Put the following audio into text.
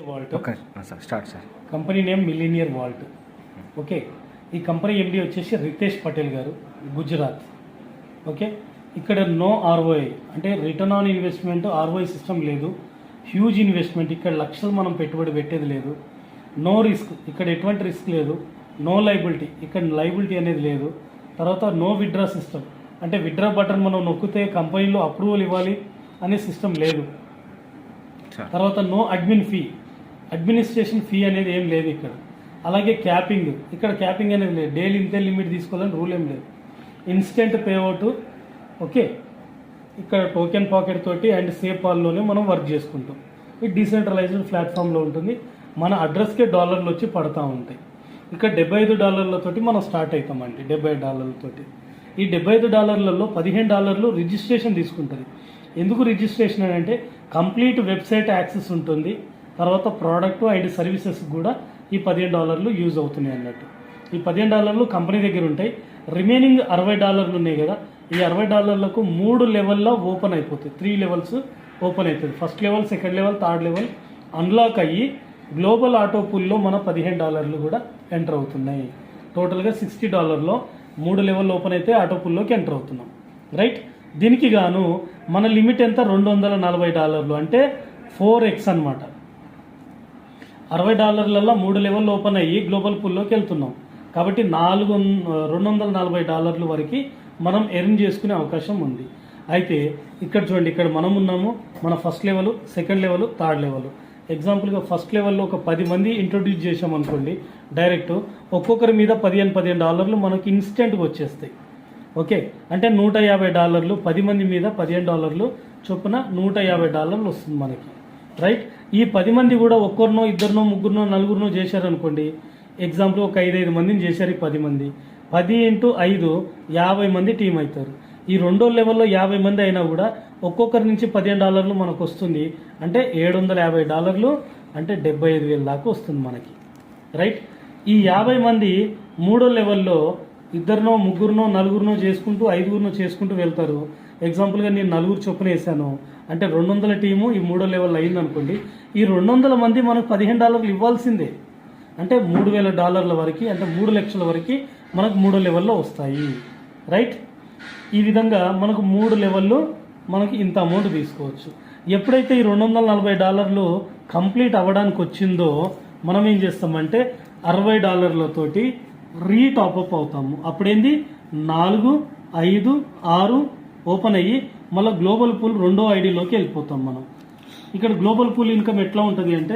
Vault. Okay sir start sir. Company name millionaire vault. Okay, ఈ company MD వచ్చేసి రితేష్ పటేల్ గారు, Gujarat. Okay, ఇక్కడ no ROI అంటే return on investment ROI system లేదు. Huge investment, ఇక్కడ లక్షలు మనం పెట్టుబడి పెట్టేది లేదు. నో రిస్క్, ఇక్కడ ఎటువంటి రిస్క్ లేదు. నో లైబిలిటీ, ఇక్కడ లైబిలిటీ అనేది లేదు. తర్వాత నో విత్డ్రా సిస్టమ్, అంటే విత్డ్రా బటన్ మనం నొక్కితే కంపెనీలో అప్రూవల్ ఇవ్వాలి అనే సిస్టమ్ లేదు. తర్వాత no admin fee, administration fee అనేది ఏం లేదు ఇక్కడ. అలాగే క్యాపింగ్, ఇక్కడ క్యాపింగ్ అనేది లేదు. డైలీ ఇంతే లిమిట్ తీసుకోవాలని రూల్ ఏం లేదు. Instant payout. ఓకే, ఇక్కడ టోకెన్ పాకెట్ తోటి అండ్ సేపాల్లోనే మనం వర్క్ చేసుకుంటాం. ఇది డీసెంట్రలైజ్డ్ ప్లాట్ఫామ్లో ఉంటుంది. మన అడ్రస్కే డాలర్లు వచ్చి పడతా ఉంటాయి. ఇక్కడ $75 మనం స్టార్ట్ అవుతామండి. $75 ఈ $75 $15 రిజిస్ట్రేషన్ తీసుకుంటుంది. ఎందుకు రిజిస్ట్రేషన్ అని అంటే కంప్లీట్ వెబ్సైట్ యాక్సెస్ ఉంటుంది. తర్వాత ప్రోడక్ట్ అండ్ సర్వీసెస్ కూడా ఈ $15 యూజ్ అవుతున్నాయి అన్నట్టు. ఈ $15 కంపెనీ దగ్గర ఉంటాయి. రిమైనింగ్ $60 ఉన్నాయి కదా, ఈ $60లకు 3 లెవెల్లో ఓపెన్ అయిపోతాయి. 3 లెవెల్స్ ఓపెన్ అవుతుంది. First level, second level, third level unlock అయ్యి గ్లోబల్ ఆటో పూల్లో మన $15 కూడా ఎంటర్ అవుతున్నాయి. టోటల్గా $60లో 3 లెవెల్ ఓపెన్ అయితే ఆటో పూల్లోకి ఎంటర్ అవుతున్నాం. రైట్, దీనికి గాను మన లిమిట్ ఎంత? $240 అంటే 4x అనమాట. $60లలో 3 లెవెల్ ఓపెన్ అయ్యి గ్లోబల్ పూల్లోకి వెళ్తున్నాం కాబట్టి $240 వరకు మనం ఎర్న్ చేసుకునే అవకాశం ఉంది. అయితే ఇక్కడ చూడండి, ఇక్కడ మనం ఉన్నాము. మన first level, second level, third level. ఎగ్జాంపుల్గా ఫస్ట్ లెవెల్లో ఒక 10 మంది ఇంట్రొడ్యూస్ చేసామనుకోండి, డైరెక్ట్ ఒక్కొక్కరి మీద $15 మనకి ఇన్స్టెంట్గా వచ్చేస్తాయి. ఓకే, అంటే $150, 10 మంది మీద $15 చొప్పున $150 వస్తుంది మనకి. రైట్, ఈ 10 మంది కూడా ఒక్కరినో, ఇద్దరినో, ముగ్గురునో, నలుగురినో చేశారనుకోండి. ఎగ్జాంపుల్ ఒక 5 మందిని చేశారు. ఈ 10 మంది 10 × 5 50 మంది టీం అవుతారు. ఈ రెండో లెవెల్లో 50 మంది అయినా కూడా ఒక్కొక్కరి నుంచి $15 మనకు వస్తుంది. అంటే $750, అంటే 75,000 దాకా వస్తుంది మనకి. రైట్, ఈ 50 మంది మూడో లెవెల్లో ఇద్దరినో, ముగ్గురునో, నలుగురినో చేసుకుంటూ, 5గురినో చేసుకుంటూ వెళ్తారు. ఎగ్జాంపుల్గా నేను 4 చొప్పున వేసాను అంటే 200 టీము ఈ మూడో లెవెల్ అయింది అనుకోండి. ఈ 200 మంది మనకు $15 ఇవ్వాల్సిందే. అంటే $3,000 వరకు, అంటే 3 లక్షల వరకు మనకు 3 లెవెల్లో వస్తాయి. రైట్, ఈ విధంగా మనకు 3 లెవెల్లో మనకి ఇంత అమౌంట్ తీసుకోవచ్చు. ఎప్పుడైతే ఈ $240 కంప్లీట్ అవ్వడానికి వచ్చిందో మనం ఏం చేస్తామంటే $60 రీటాప్అప్ అవుతాము. అప్పుడేంది 4, 5, 6 ఓపెన్ అయ్యి మళ్ళీ గ్లోబల్ పూల్ రెండో ఐడిలోకి వెళ్ళిపోతాం మనం. ఇక్కడ గ్లోబల్ పూల్ ఇన్కమ్ ఎట్లా ఉంటుంది అంటే